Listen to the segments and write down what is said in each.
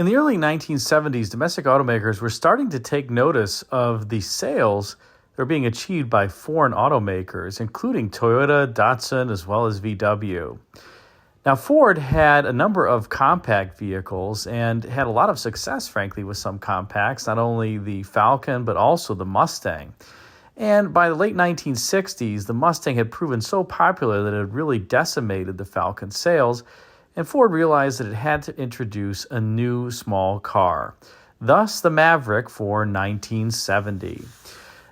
In the early 1970s, domestic automakers were starting to take notice of the sales that were being achieved by foreign automakers, including Toyota, Datsun, as well as VW. Now, Ford had a number of compact vehicles and had a lot of success, frankly, with some compacts, not only the Falcon, but also the Mustang. And by the late 1960s, the Mustang had proven so popular that it had really decimated the Falcon sales, and Ford realized that it had to introduce a new small car. Thus, the Maverick for 1970.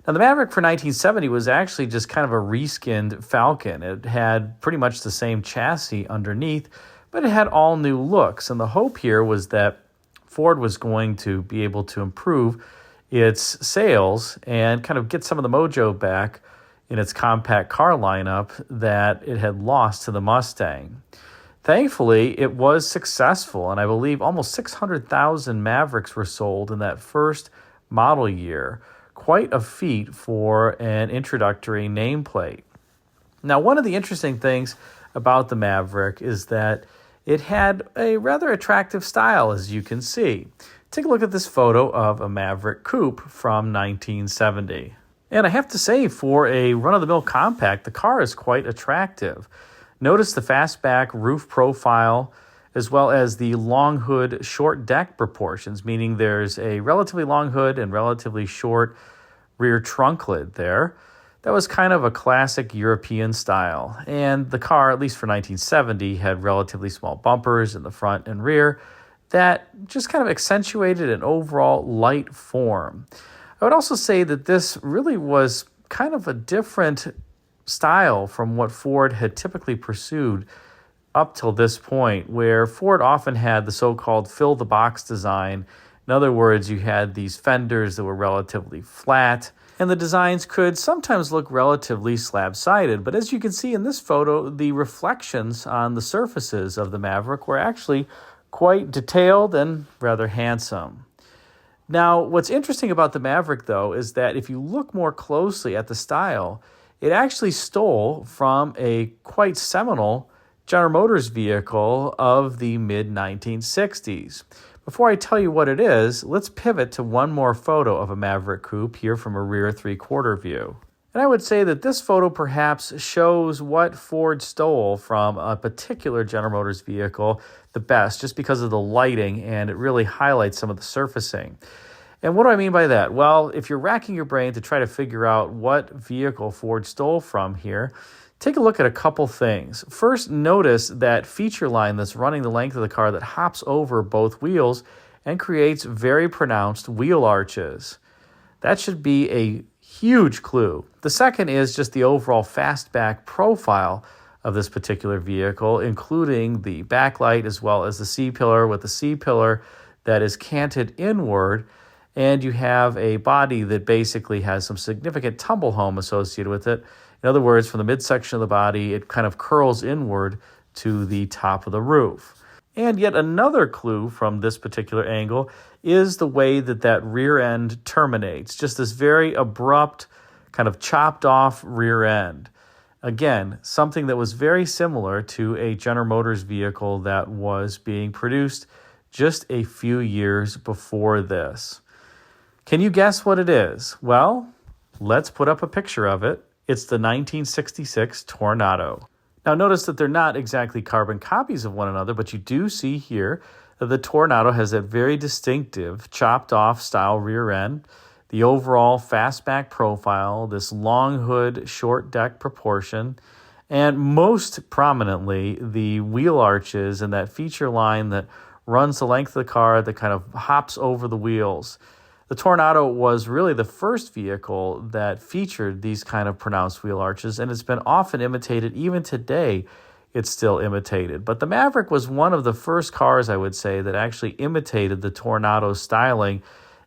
Now, the Maverick for 1970 was actually just kind of a reskinned Falcon. It had pretty much the same chassis underneath, but it had all new looks. And the hope here was that Ford was going to be able to improve its sales and kind of get some of the mojo back in its compact car lineup that it had lost to the Mustang. Thankfully, it was successful, and I believe almost 600,000 Mavericks were sold in that first model year. Quite a feat for an introductory nameplate. Now, one of the interesting things about the Maverick is that it had a rather attractive style, as you can see. Take a look at this photo of a Maverick Coupe from 1970. And I have to say, for a run-of-the-mill compact, the car is quite attractive. Notice the fastback roof profile, as well as the long hood, short deck proportions, meaning there's a relatively long hood and relatively short rear trunk lid there. That was kind of a classic European style. And the car, at least for 1970, had relatively small bumpers in the front and rear that just kind of accentuated an overall light form. I would also say that this really was kind of a different style from what Ford had typically pursued up till this point, where Ford often had the so-called fill-the-box design. In other words, you had these fenders that were relatively flat, and the designs could sometimes look relatively slab-sided. But as you can see in this photo, the reflections on the surfaces of the Maverick were actually quite detailed and rather handsome. Now, what's interesting about the Maverick, though, is that if you look more closely at the style, it actually stole from a quite seminal General Motors vehicle of the mid-1960s. Before I tell you what it is, let's pivot to one more photo of a Maverick Coupe here from a rear three-quarter view. And I would say that this photo perhaps shows what Ford stole from a particular General Motors vehicle the best, just because of the lighting, and it really highlights some of the surfacing. And what do I mean by that? Well, if you're racking your brain to try to figure out what vehicle Ford stole from here, take a look at a couple things. First, notice that feature line that's running the length of the car that hops over both wheels and creates very pronounced wheel arches. That should be a huge clue. The second is just the overall fastback profile of this particular vehicle, including the backlight as well as the C-pillar, with the C-pillar that is canted inward, and you have a body that basically has some significant tumble home associated with it. In other words, from the midsection of the body, it kind of curls inward to the top of the roof. And yet another clue from this particular angle is the way that that rear end terminates. Just this very abrupt, kind of chopped off rear end. Again, something that was very similar to a General Motors vehicle that was being produced just a few years before this. Can you guess what it is? Well, let's put up a picture of it. It's the 1966 Tornado. Now notice that they're not exactly carbon copies of one another, but you do see here that the Tornado has that very distinctive chopped off style rear end, the overall fastback profile, this long hood, short deck proportion, and most prominently, the wheel arches and that feature line that runs the length of the car that kind of hops over the wheels. The Tornado was really the first vehicle that featured these kind of pronounced wheel arches, and it's been often imitated. Even today, it's still imitated. But the Maverick was one of the first cars, I would say, that actually imitated the Tornado styling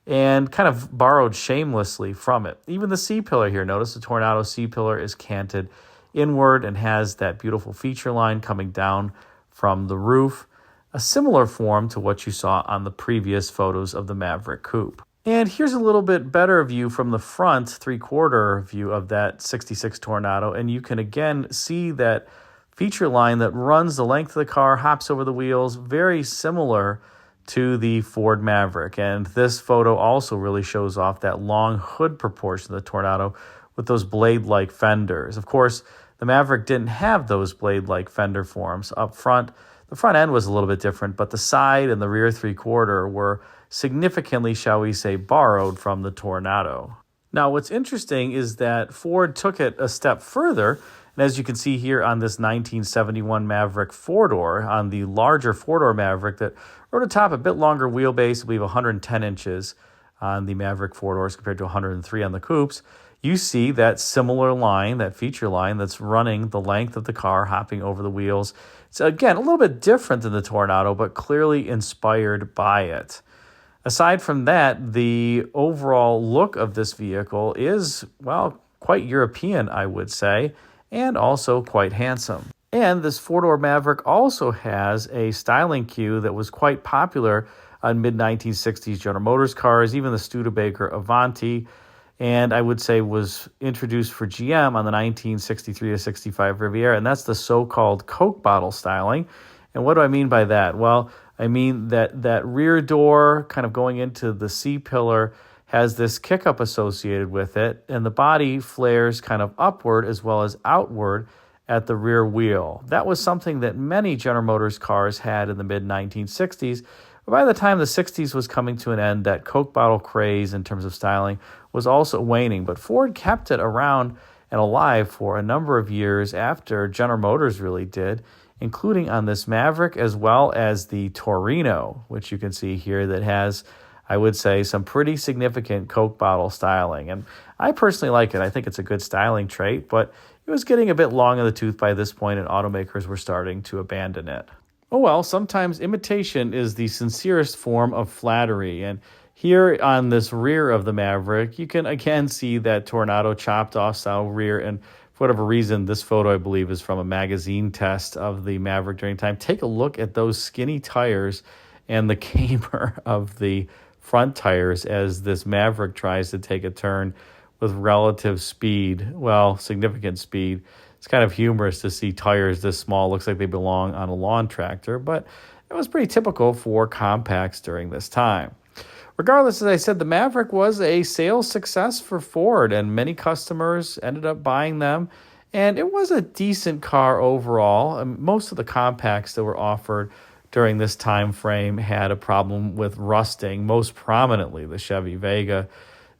and kind of borrowed shamelessly from it. Even the C-pillar here, notice the Tornado C-pillar is canted inward and has that beautiful feature line coming down from the roof, a similar form to what you saw on the previous photos of the Maverick Coupe. And here's a little bit better view from the front three-quarter view of that 66 Tornado, and you can again see that feature line that runs the length of the car, hops over the wheels, very similar to the Ford Maverick. And this photo also really shows off that long hood proportion of the Tornado with those blade-like fenders. Of course, the Maverick didn't have those blade-like fender forms up front. The front end was a little bit different, but the side and the rear three-quarter were significantly, shall we say, borrowed from the Tornado. Now, what's interesting is that Ford took it a step further, and as you can see here on this 1971 Maverick four-door, on the larger four-door Maverick that rode atop a bit longer wheelbase, I believe 110 inches on the Maverick four-doors compared to 103 on the coupes, you see that similar line, that feature line that's running the length of the car, hopping over the wheels. It's, again, a little bit different than the Tornado, but clearly inspired by it. Aside from that, the overall look of this vehicle is, well, quite European, I would say, and also quite handsome. And this four-door Maverick also has a styling cue that was quite popular on mid-1960s General Motors cars, even the Studebaker Avanti, and I would say was introduced for GM on the 1963-65 Riviera, and that's the so-called Coke bottle styling. And what do I mean by that? Well, I mean that rear door kind of going into the C-pillar has this kick-up associated with it, and the body flares kind of upward as well as outward at the rear wheel. That was something that many General Motors cars had in the mid-1960s. By the time the 60s was coming to an end, that Coke bottle craze in terms of styling was also waning, but Ford kept it around and alive for a number of years after General Motors really did, including on this Maverick as well as the Torino, which you can see here that has, I would say, some pretty significant Coke bottle styling. And I personally like it. I think it's a good styling trait, but it was getting a bit long in the tooth by this point, and automakers were starting to abandon it. Oh well, sometimes imitation is the sincerest form of flattery, and here on this rear of the Maverick, you can again see that Tornado chopped off style rear, and for whatever reason, this photo, I believe, is from a magazine test of the Maverick during time. Take a look at those skinny tires and the caber of the front tires as this Maverick tries to take a turn with relative speed, well, significant speed. It's kind of humorous to see tires this small. Looks like they belong on a lawn tractor, but it was pretty typical for compacts during this time. Regardless, as I said, the Maverick was a sales success for Ford, and many customers ended up buying them, and it was a decent car overall. And most of the compacts that were offered during this time frame had a problem with rusting, most prominently the Chevy Vega,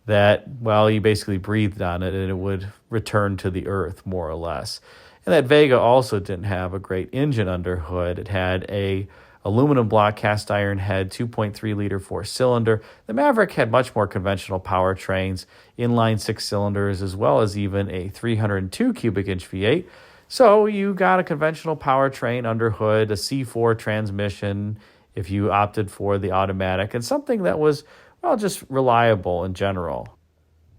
that, well, you basically breathed on it and it would return to the earth, more or less. And that Vega also didn't have a great engine under hood. It had a aluminum block cast iron head, 2.3-liter four-cylinder. The Maverick had much more conventional powertrains, inline six cylinders, as well as even a 302 cubic inch V8. So you got a conventional powertrain under hood, a C4 transmission if you opted for the automatic, and something that was, well, just reliable in general.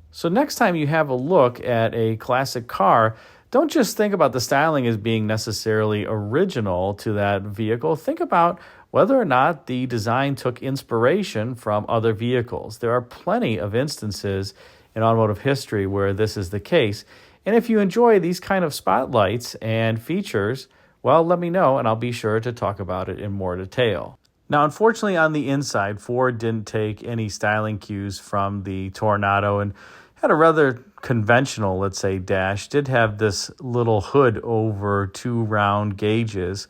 So next time you have a look at a classic car, don't just think about the styling as being necessarily original to that vehicle. Think about whether or not the design took inspiration from other vehicles. There are plenty of instances in automotive history where this is the case. And if you enjoy these kind of spotlights and features, well, let me know and I'll be sure to talk about it in more detail. Now, unfortunately, on the inside, Ford didn't take any styling cues from the Tornado and had a rather conventional, let's say, dash. Did have this little hood over two round gauges,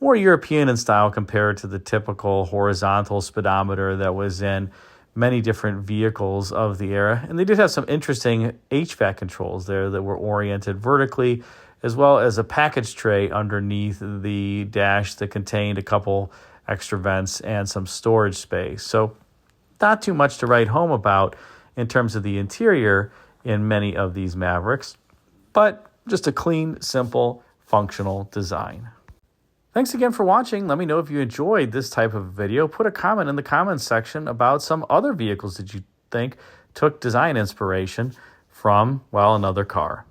more European in style compared to the typical horizontal speedometer that was in many different vehicles of the era. And they did have some interesting HVAC controls there that were oriented vertically, as well as a package tray underneath the dash that contained a couple extra vents and some storage space. So not too much to write home about in terms of the interior in many of these Mavericks, but just a clean, simple, functional design. Thanks again for watching. Let me know if you enjoyed this type of video. Put a comment in the comments section about some other vehicles that you think took design inspiration from, well, another car.